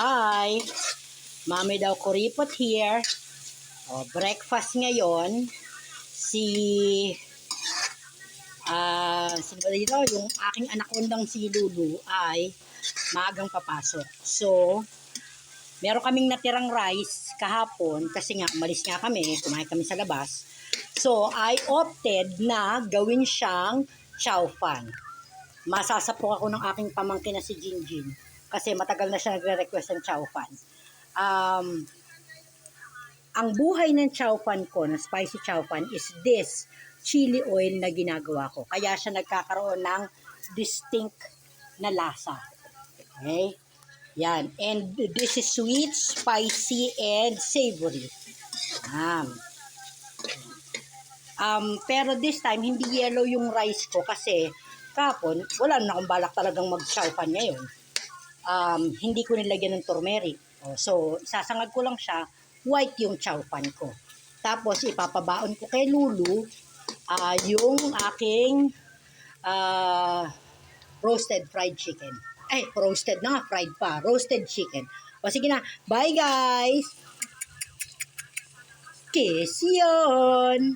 Hi! Mami daw kuripot here. Breakfast ngayon. Sino ba dito? Yung aking anak kondang si Lulu ay maagang papasok. So, meron kaming natirang rice kahapon kasi nga umalis nga kami, kumain kami sa labas. So, I opted na gawin siyang chow fan. Masasapok ako ng aking pamangkin na si Jinjin kasi matagal na siya nagre-request ng chow fan. Ang buhay ng chow fan ko, ng spicy chow fan, is this chili oil na ginagawa ko. Kaya siya nagkakaroon ng distinct na lasa. Okay? Yan. And this is sweet, spicy, and savory. Pero this time, hindi yellow yung rice ko kasi kapon, wala na akong balak talagang mag-chow fan ngayon. Hindi ko nilagyan ng turmeric. So, isasangag ko lang siya, white yung chow fan ko. Tapos, ipapabaon ko kay Lulu yung aking roasted fried chicken. Roasted na nga, fried pa. Roasted chicken. Sige na, bye guys! Kiss yun!